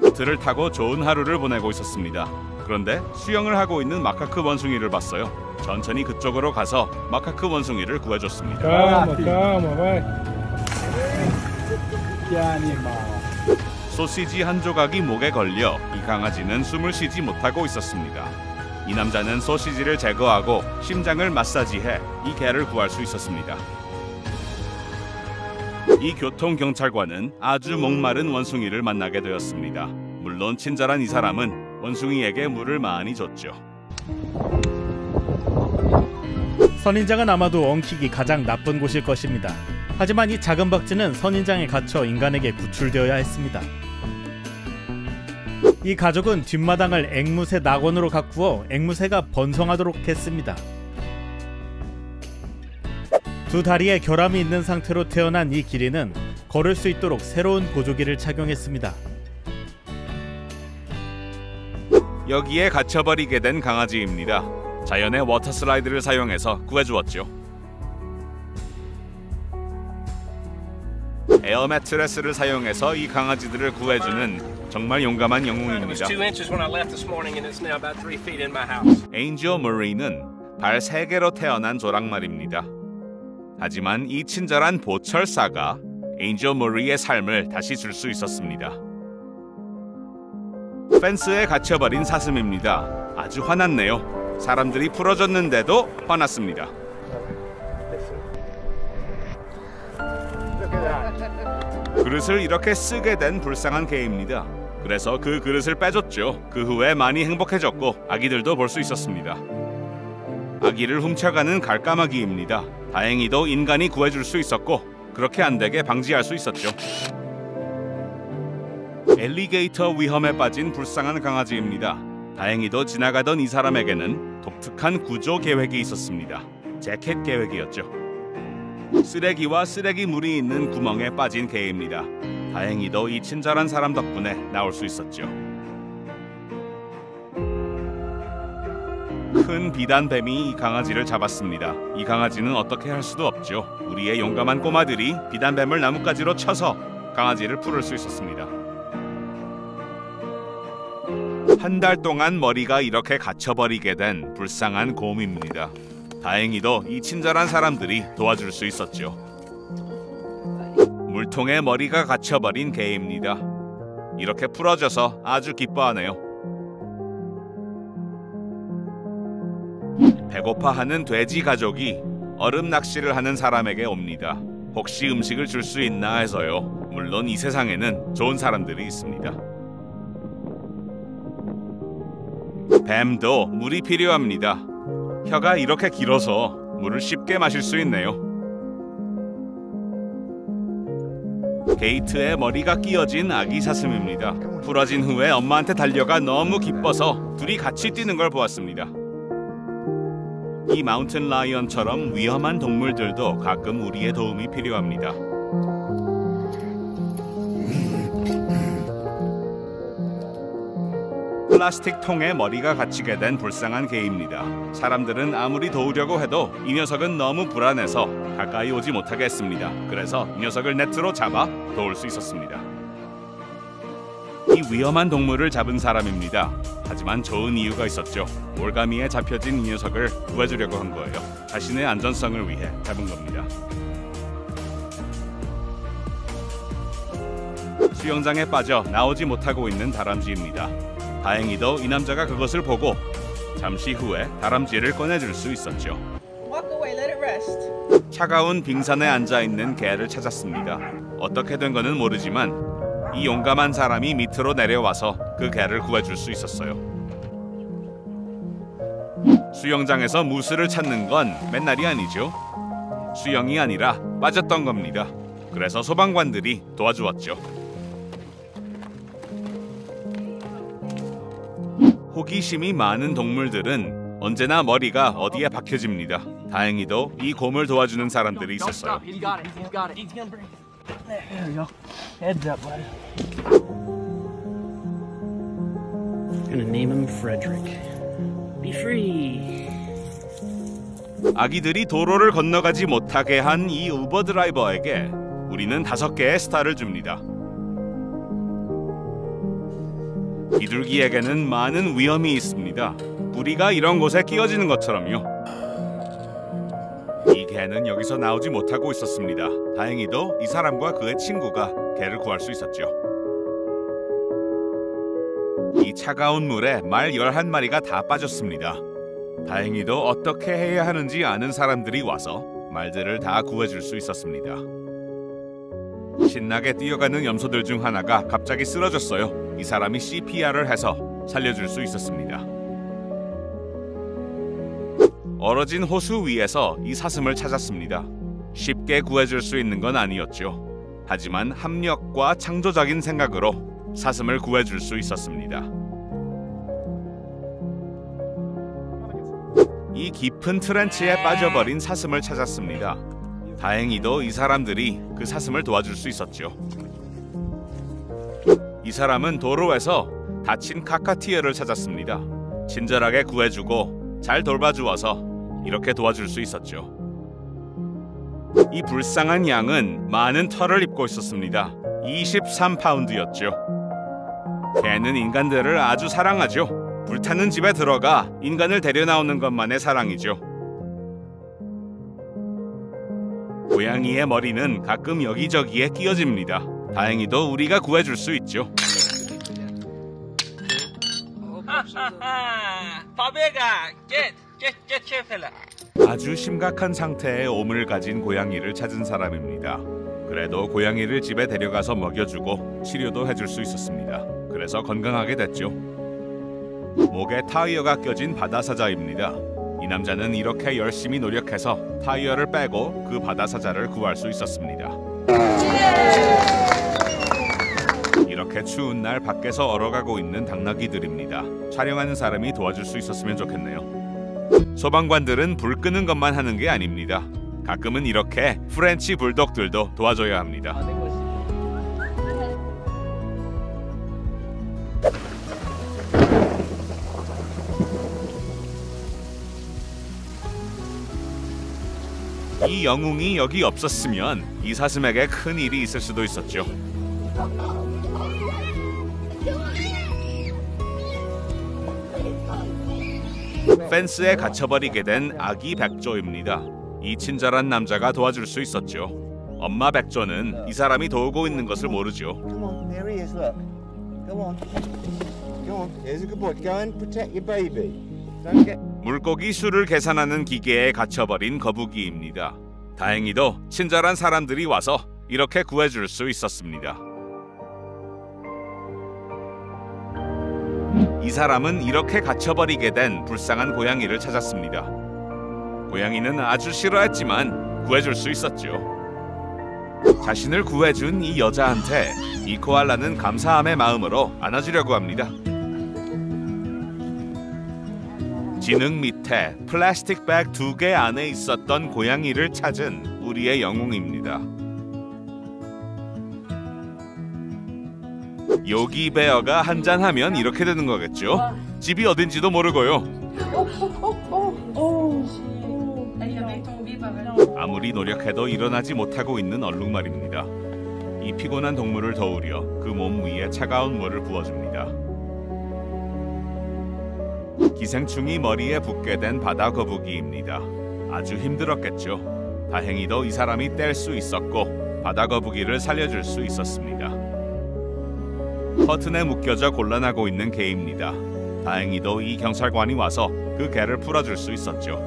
Speaker 3: 보트를 타고 좋은 하루를 보내고 있었습니다. 그런데 수영을 하고 있는 마카크 원숭이를 봤어요. 천천히 그쪽으로 가서 마카크 원숭이를 구해줬습니다. 소시지 한 조각이 목에 걸려 이 강아지는 숨을 쉬지 못하고 있었습니다. 이 남자는 소시지를 제거하고 심장을 마사지해 이 개를 구할 수 있었습니다. 이 교통경찰관은 아주 목마른 원숭이를 만나게 되었습니다. 물론 친절한 이 사람은 원숭이에게 물을 많이 줬죠.
Speaker 2: 선인장은 아마도 엉키기 가장 나쁜 곳일 것입니다. 하지만 이 작은 박쥐는 선인장에 갇혀 인간에게 구출되어야 했습니다. 이 가족은 뒷마당을 앵무새 낙원으로 가꾸어 앵무새가 번성하도록 했습니다. 두 다리에 결함이 있는 상태로 태어난 이 기린은 걸을 수 있도록 새로운 보조기를 착용했습니다.
Speaker 3: 여기에 갇혀버리게 된 강아지입니다. 자연의 워터슬라이드를 사용해서 구해주었죠. 에어 매트레스를 사용해서 이 강아지들을 구해주는 정말 용감한 영웅입니다. 에인저 머리는 발 3개로 태어난 조랑말입니다. 하지만 이 친절한 보철사가 에인저 머리의 삶을 다시 줄 수 있었습니다. 펜스에 갇혀버린 사슴입니다. 아주 화났네요. 사람들이 풀어줬는데도 화났습니다. 그릇을 이렇게 쓰게 된 불쌍한 개입니다. 그래서 그 그릇을 빼줬죠. 그 후에 많이 행복해졌고 아기들도 볼 수 있었습니다. 아기를 훔쳐가는 갈까마귀입니다. 다행히도 인간이 구해줄 수 있었고 그렇게 안 되게 방지할 수 있었죠. 엘리게이터 위험에 빠진 불쌍한 강아지입니다. 다행히도 지나가던 이 사람에게는 독특한 구조 계획이 있었습니다. 재킷 계획이었죠. 쓰레기와 쓰레기 물이 있는 구멍에 빠진 개입니다. 다행히도 이 친절한 사람 덕분에 나올 수 있었죠. 큰 비단뱀이 이 강아지를 잡았습니다. 이 강아지는 어떻게 할 수도 없죠. 우리의 용감한 꼬마들이 비단뱀을 나뭇가지로 쳐서 강아지를 풀을 수 있었습니다. 한 달 동안 머리가 이렇게 갇혀버리게 된 불쌍한 곰입니다. 다행히도 이 친절한 사람들이 도와줄 수 있었죠. 물통에 머리가 갇혀버린 개입니다. 이렇게 풀어져서 아주 기뻐하네요. 배고파하는 돼지 가족이 얼음 낚시를 하는 사람에게 옵니다. 혹시 음식을 줄 수 있나 해서요. 물론 이 세상에는 좋은 사람들이 있습니다. 뱀도 물이 필요합니다. 혀가 이렇게 길어서 물을 쉽게 마실 수 있네요. 게이트에 머리가 끼어진 아기 사슴입니다. 풀어진 후에 엄마한테 달려가 너무 기뻐서 둘이 같이 뛰는 걸 보았습니다. 이 마운틴 라이언처럼 위험한 동물들도 가끔 우리의 도움이 필요합니다. 플라스틱 통에 머리가 갇히게 된 불쌍한 개입니다. 사람들은 아무리 도우려고 해도 이 녀석은 너무 불안해서 가까이 오지 못하게 했습니다. 그래서 이 녀석을 네트로 잡아 도울 수 있었습니다. 이 위험한 동물을 잡은 사람입니다. 하지만 좋은 이유가 있었죠. 올가미에 잡혀진 이 녀석을 구해주려고 한 거예요. 자신의 안전성을 위해 잡은 겁니다. 수영장에 빠져 나오지 못하고 있는 다람쥐입니다. 다행히도 이 남자가 그것을 보고 잠시 후에 다람쥐를 꺼내줄 수 있었죠.
Speaker 5: Walk away, let it rest.
Speaker 3: 차가운 빙산에 앉아있는 개를 찾았습니다. 어떻게 된 건은 모르지만 이 용감한 사람이 밑으로 내려와서 그 개를 구해줄 수 있었어요. 수영장에서 무스를 찾는 건 맨날이 아니죠. 수영이 아니라 빠졌던 겁니다. 그래서 소방관들이 도와주었죠. 호기심이 많은 동물들은 언제나 머리가 어디에 박혀집니다. 다행히도 이 곰을 도와주는 사람들이 있었어요.
Speaker 11: There we go. Heads up, buddy. Gonna name him Frederick. Be free.
Speaker 3: 아기들이 도로를 건너가지 못하게 한 이 우버 드라이버에게 우리는 5개의 스타를 줍니다. 비둘기에게는 많은 위험이 있습니다. 뿌리가 이런 곳에 끼어지는 것처럼요. 이 개는 여기서 나오지 못하고 있었습니다. 다행히도 이 사람과 그의 친구가 개를 구할 수 있었죠. 이 차가운 물에 말 11마리가 다 빠졌습니다. 다행히도 어떻게 해야 하는지 아는 사람들이 와서 말들을 다 구해줄 수 있었습니다. 신나게 뛰어가는 염소들 중 하나가 갑자기 쓰러졌어요. 이 사람이 CPR을 해서 살려줄 수 있었습니다. 얼어진 호수 위에서 이 사슴을 찾았습니다. 쉽게 구해줄 수 있는 건 아니었죠. 하지만 합력과 창조적인 생각으로 사슴을 구해줄 수 있었습니다. 이 깊은 트렌치에 빠져버린 사슴을 찾았습니다. 다행히도 이 사람들이 그 사슴을 도와줄 수 있었죠. 이 사람은 도로에서 다친 카카티에를 찾았습니다. 친절하게 구해주고 잘 돌봐주어서 이렇게 도와줄 수 있었죠. 이 불쌍한 양은 많은 털을 입고 있었습니다. 23파운드였죠. 개는 인간들을 아주 사랑하죠. 불타는 집에 들어가 인간을 데려 나오는 것만의 사랑이죠. 고양이의 머리는 가끔 여기저기에 끼어집니다. 다행히도 우리가 구해줄 수 있죠. 아주 심각한 상태의 오물 가진 고양이를 찾은 사람입니다. 그래도 고양이를 집에 데려가서 먹여주고 치료도 해줄 수 있었습니다. 그래서 건강하게 됐죠. 목에 타이어가 껴진 바다사자입니다. 이 남자는 이렇게 열심히 노력해서 타이어를 빼고 그 바다사자를 구할 수 있었습니다. 이렇게 추운 날 밖에서 얼어가고 있는 당나귀들입니다. 촬영하는 사람이 도와줄 수 있었으면 좋겠네요. 소방관들은 불 끄는 것만 하는 게 아닙니다. 가끔은 이렇게 프렌치 불독들도 도와줘야 합니다. 이 영웅이 여기 없었으면 이 사슴에게 큰 일이 있을 수도 있었죠. 펜스에 gat혀버리게 된 아기 백조입니다. 이 친절한 남자가 도와줄 수 있었죠. 엄마 백조는 이 사람이 도우고 있는 것을 모르죠.
Speaker 17: Come on, there he is, look. Go on. Go on. Here's a good boy. Go and protect your baby. Don't get...
Speaker 3: 물고기 수를 계산하는 기계에 갇혀버린 거북이입니다. 다행히도 친절한 사람들이 와서 이렇게 구해줄 수 있었습니다. 이 사람은 이렇게 갇혀버리게 된 불쌍한 고양이를 찾았습니다. 고양이는 아주 싫어했지만 구해줄 수 있었죠. 자신을 구해준 이 여자한테 이 코알라는 감사함의 마음으로 안아주려고 합니다. 진흙 밑에 플라스틱 백 2개 안에 있었던 고양이를 찾은 우리의 영웅입니다. 요기베어가 한잔하면 이렇게 되는 거겠죠? 집이 어딘지도 모르고요. 아무리 노력해도 일어나지 못하고 있는 얼룩말입니다. 이 피곤한 동물을 도우려 그 몸 위에 차가운 물을 부어줍니다. 기생충이 머리에 붙게 된 바다 거북이입니다. 아주 힘들었겠죠. 다행히도 이 사람이 뗄 수 있었고 바다 거북이를 살려줄 수 있었습니다. 커튼에 묶여져 곤란하고 있는 개입니다. 다행히도 이 경찰관이 와서 그 개를 풀어줄 수 있었죠.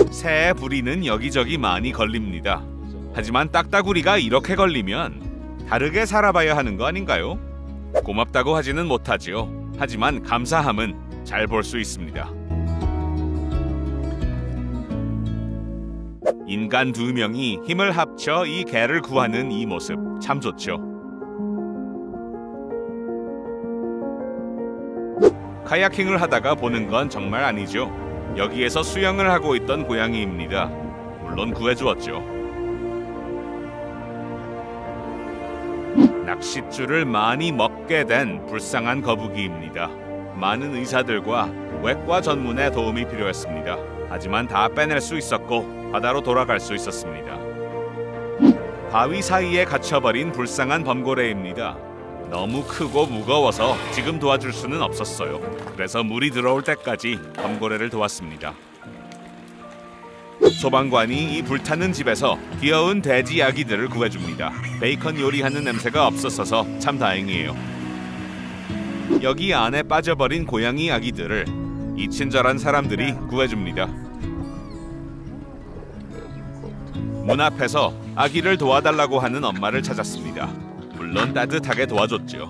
Speaker 3: 새의 부리는 여기저기 많이 걸립니다. 하지만 딱따구리가 이렇게 걸리면 다르게 살아봐야 하는 거 아닌가요? 고맙다고 하지는 못하지요. 하지만 감사함은 잘 볼 수 있습니다. 인간 2명이 힘을 합쳐 이 개를 구하는 이 모습 참 좋죠. 카야킹을 하다가 보는 건 정말 아니죠. 여기에서 수영을 하고 있던 고양이입니다. 물론 구해주었죠. 낚싯줄을 많이 먹게 된 불쌍한 거북이입니다. 많은 의사들과 외과 전문의 도움이 필요했습니다. 하지만 다 빼낼 수 있었고 바다로 돌아갈 수 있었습니다. 바위 사이에 갇혀버린 불쌍한 범고래입니다. 너무 크고 무거워서 지금 도와줄 수는 없었어요. 그래서 물이 들어올 때까지 범고래를 도왔습니다. 소방관이 이 불타는 집에서 귀여운 돼지 아기들을 구해줍니다. 베이컨 요리하는 냄새가 없었어서 참 다행이에요. 여기 안에 빠져버린 고양이 아기들을 이 친절한 사람들이 구해줍니다. 문 앞에서 아기를 도와달라고 하는 엄마를 찾았습니다. 물론 따뜻하게 도와줬죠.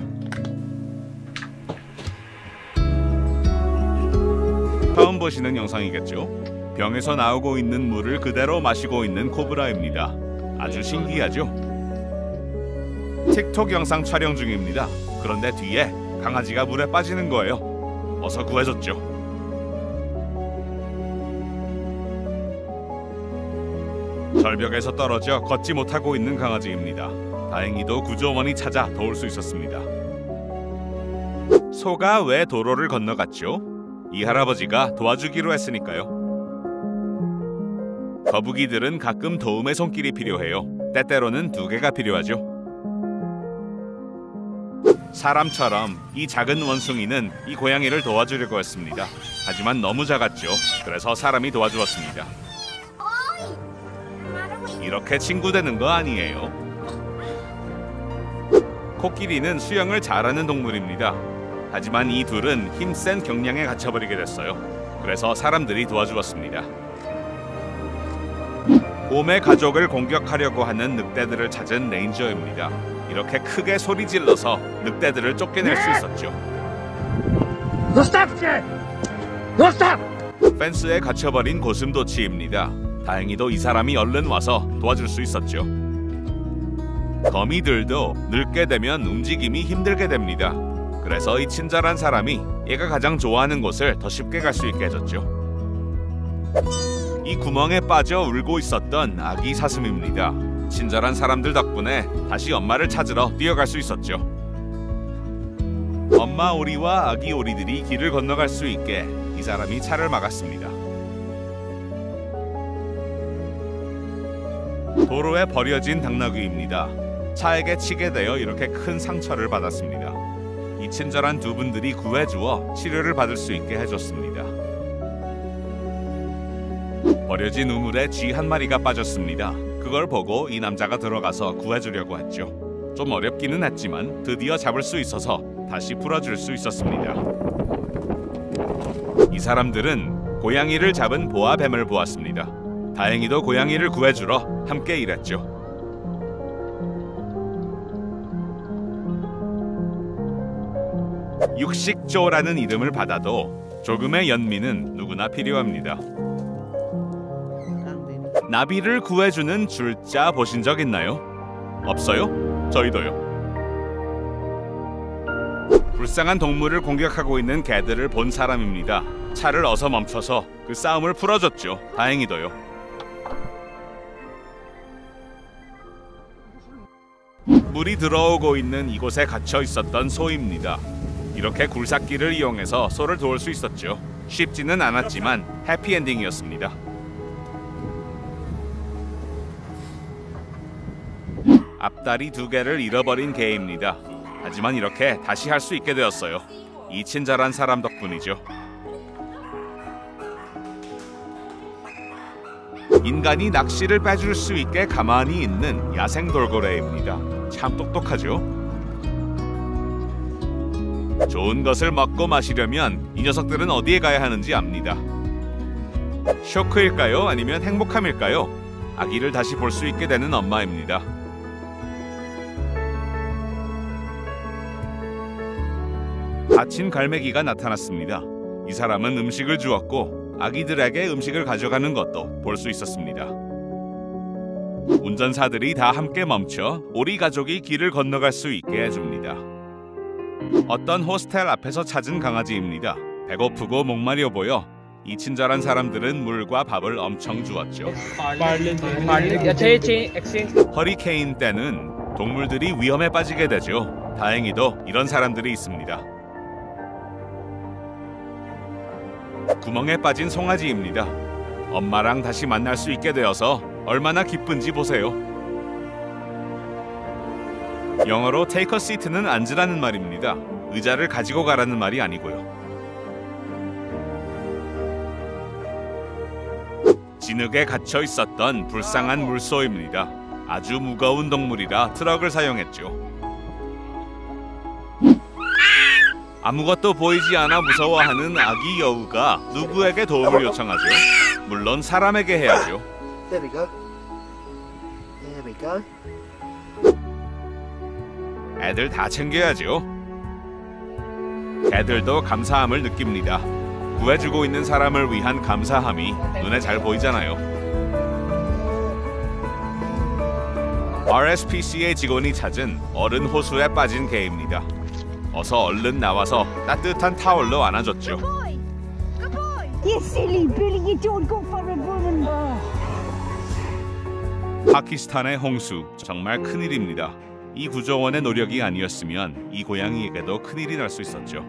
Speaker 3: 처음 보시는 영상이겠죠? 병에서 나오고 있는 물을 그대로 마시고 있는 코브라입니다. 아주 신기하죠? 틱톡 영상 촬영 중입니다. 그런데 뒤에 강아지가 물에 빠지는 거예요. 어서 구해줬죠. 절벽에서 떨어져 걷지 못하고 있는 강아지입니다. 다행히도 구조원이 찾아 도울 수 있었습니다. 소가 왜 도로를 건너갔죠? 이 할아버지가 도와주기로 했으니까요. 거북이들은 가끔 도움의 손길이 필요해요. 때때로는 2개가 필요하죠. 사람처럼 이 작은 원숭이는 이 고양이를 도와주려고 했습니다. 하지만 너무 작았죠. 그래서 사람이 도와주었습니다. 이렇게 친구 되는 거 아니에요. 코끼리는 수영을 잘하는 동물입니다. 하지만 이 둘은 힘센 경량에 갇혀버리게 됐어요. 그래서 사람들이 도와주었습니다. 곰의 가족을 공격하려고 하는 늑대들을 찾은 레인저입니다. 이렇게 크게 소리 질러서 늑대들을 쫓겨낼 수 있었죠.
Speaker 4: No stop, kid! No stop!
Speaker 3: 펜스에 갇혀버린 고슴도치입니다. 다행히도 이 사람이 얼른 와서 도와줄 수 있었죠. 거미들도 늙게 되면 움직임이 힘들게 됩니다. 그래서 이 친절한 사람이 얘가 가장 좋아하는 곳을 더 쉽게 갈 수 있게 해줬죠. 이 구멍에 빠져 울고 있었던 아기 사슴입니다. 친절한 사람들 덕분에 다시 엄마를 찾으러 뛰어갈 수 있었죠. 엄마 오리와 아기 오리들이 길을 건너갈 수 있게 이 사람이 차를 막았습니다. 도로에 버려진 당나귀입니다. 차에게 치게 되어 이렇게 큰 상처를 받았습니다. 이 친절한 2분들이 구해주어 치료를 받을 수 있게 해줬습니다. 버려진 우물에 쥐 한 마리가 빠졌습니다. 그걸 보고 이 남자가 들어가서 구해주려고 했죠. 좀 어렵기는 했지만 드디어 잡을 수 있어서 다시 풀어줄 수 있었습니다. 이 사람들은 고양이를 잡은 보아뱀을 보았습니다. 다행히도 고양이를 구해주러 함께 일했죠. 육식조라는 이름을 받아도 조금의 연민은 누구나 필요합니다. 나비를 구해주는 줄자 보신 적 있나요? 없어요? 저희도요. 불쌍한 동물을 공격하고 있는 개들을 본 사람입니다. 차를 어서 멈춰서 그 싸움을 풀어줬죠. 다행히도요. 물이 들어오고 있는 이곳에 갇혀 있었던 소입니다. 이렇게 굴삭기를 이용해서 소를 도울 수 있었죠. 쉽지는 않았지만 해피엔딩이었습니다. 앞다리 2개를 잃어버린 개입니다. 하지만 이렇게 다시 할 수 있게 되었어요. 이 친절한 사람 덕분이죠. 인간이 낚시를 빼줄 수 있게 가만히 있는 야생 돌고래입니다. 참 똑똑하죠? 좋은 것을 먹고 마시려면 이 녀석들은 어디에 가야 하는지 압니다. 쇼크일까요? 아니면 행복함일까요? 아기를 다시 볼 수 있게 되는 엄마입니다. 다친 갈매기가 나타났습니다. 이 사람은 음식을 주었고 아기들에게 음식을 가져가는 것도 볼 수 있었습니다. 운전사들이 다 함께 멈춰 오리 가족이 길을 건너갈 수 있게 해줍니다. 어떤 호스텔 앞에서 찾은 강아지입니다. 배고프고 목마려 보여 이 친절한 사람들은 물과 밥을 엄청 주었죠. 허리케인 때는 동물들이 위험에 빠지게 되죠. 다행히도 이런 사람들이 있습니다. 구멍에 빠진 송아지입니다. 엄마랑 다시 만날 수 있게 되어서 얼마나 기쁜지 보세요. 영어로 take a seat는 앉으라는 말입니다. 의자를 가지고 가라는 말이 아니고요. 진흙에 갇혀 있었던 불쌍한 물소입니다. 아주 무거운 동물이라 트럭을 사용했죠. 아무것도 보이지 않아 무서워하는 아기 여우가 누구에게 도움을 요청하죠? 물론 사람에게 해야죠.
Speaker 17: There we go. There we go.
Speaker 3: 애들 다 챙겨야죠. 애들도 감사함을 느낍니다. 구해주고 있는 사람을 위한 감사함이 눈에 잘 보이잖아요. RSPCA 직원이 찾은 어른 호수에 빠진 개입니다. 어서 얼른 나와서 따뜻한 타월로 안아줬죠. 파키스탄의 홍수, 정말 큰일입니다. 이 구조원의 노력이 아니었으면 이 고양이에게도 큰일이 날 수 있었죠.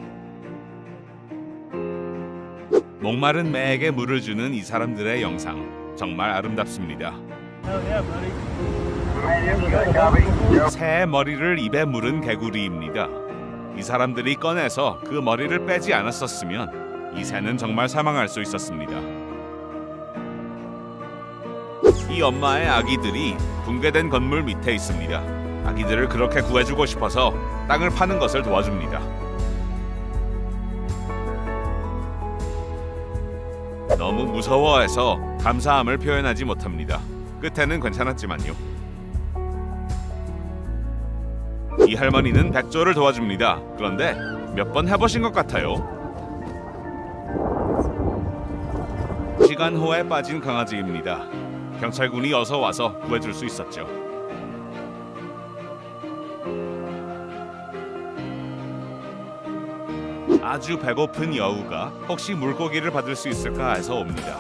Speaker 3: 목마른 매에게 물을 주는 이 사람들의 영상, 정말 아름답습니다. 새의 머리를 입에 물은 개구리입니다. 이 사람들이 꺼내서 그 머리를 빼지 않았었으면 이 새는 정말 사망할 수 있었습니다. 이 엄마의 아기들이 붕괴된 건물 밑에 있습니다. 아기들을 그렇게 구해주고 싶어서 땅을 파는 것을 도와줍니다. 너무 무서워해서 감사함을 표현하지 못합니다. 끝에는 괜찮았지만요. 이 할머니는 백조를 도와줍니다. 그런데 몇 번 해보신 것 같아요. 시간 호에 빠진 강아지입니다. 경찰군이 어서 와서 구해줄 수 있었죠. 아주 배고픈 여우가 혹시 물고기를 받을 수 있을까 해서 옵니다.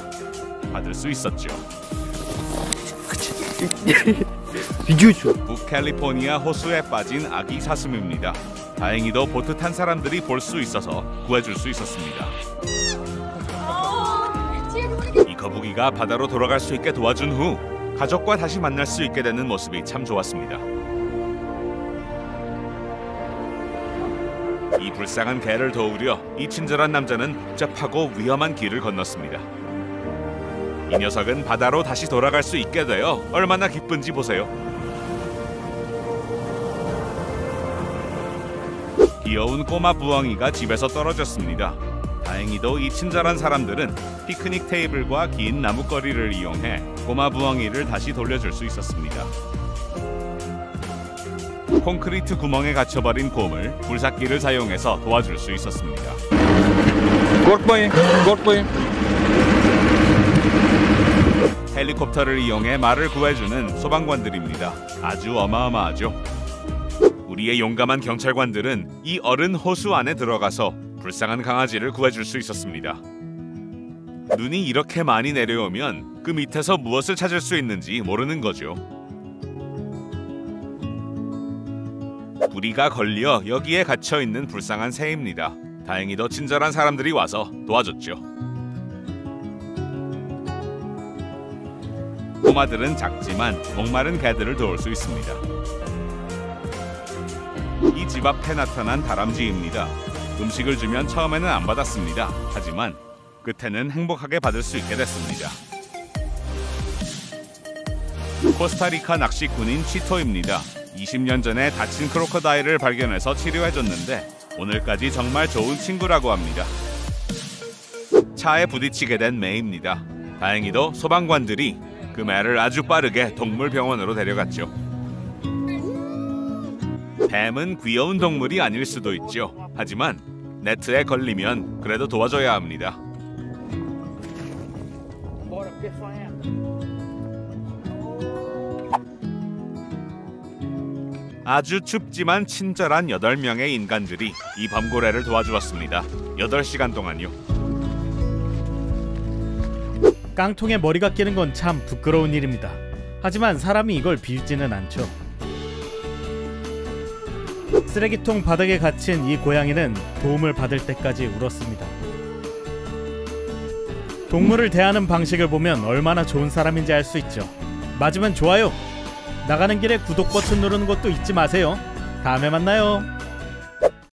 Speaker 3: 받을 수 있었죠. 북캘리포니아 호수에 빠진 아기 사슴입니다. 다행히도 보트 탄 사람들이 볼 수 있어서 구해줄 수 있었습니다. 이 거북이가 바다로 돌아갈 수 있게 도와준 후 가족과 다시 만날 수 있게 되는 모습이 참 좋았습니다. 이 불쌍한 개를 도우려 이 친절한 남자는 복잡하고 위험한 길을 건넜습니다. 이 녀석은 바다로 다시 돌아갈 수 있게 되어 얼마나 기쁜지 보세요. 귀여운 꼬마 부엉이가 집에서 떨어졌습니다. 다행히도 이 친절한 사람들은 피크닉 테이블과 긴 나뭇거리를 이용해 꼬마 부엉이를 다시 돌려줄 수 있었습니다. 콘크리트 구멍에 갇혀버린 곰을 굴삭기를 사용해서 도와줄 수 있었습니다. 헬리콥터를 이용해 말을 구해주는 소방관들입니다. 아주 어마어마하죠. 우리의 용감한 경찰관들은 이 어른 호수 안에 들어가서 불쌍한 강아지를 구해줄 수 있었습니다. 눈이 이렇게 많이 내려오면 그 밑에서 무엇을 찾을 수 있는지 모르는 거죠. 부리가 걸려 여기에 갇혀있는 불쌍한 새입니다. 다행히도 친절한 사람들이 와서 도와줬죠. 꼬마들은 작지만 목마른 개들을 도울 수 있습니다. 이 집 앞에 나타난 다람쥐입니다. 음식을 주면 처음에는 안 받았습니다. 하지만 끝에는 행복하게 받을 수 있게 됐습니다. 코스타리카 낚시꾼인 치토입니다. 20년 전에 다친 크로커다일을 발견해서 치료해줬는데 오늘까지 정말 좋은 친구라고 합니다. 차에 부딪히게 된 매입니다. 다행히도 소방관들이 그 매를 아주 빠르게 동물병원으로 데려갔죠. 뱀은 귀여운 동물이 아닐 수도 있죠. 하지만 네트에 걸리면 그래도 도와줘야 합니다. 아주 춥지만 친절한 8명의 인간들이 이 범고래를 도와주었습니다. 8시간 동안요.
Speaker 2: 깡통에 머리가 끼는 건 참 부끄러운 일입니다. 하지만 사람이 이걸 빌지는 않죠. 쓰레기통 바닥에 갇힌 이 고양이는 도움을 받을 때까지 울었습니다. 동물을 대하는 방식을 보면 얼마나 좋은 사람인지 알 수 있죠. 맞으면 좋아요, 나가는 길에 구독 버튼 누르는 것도 잊지 마세요. 다음에 만나요.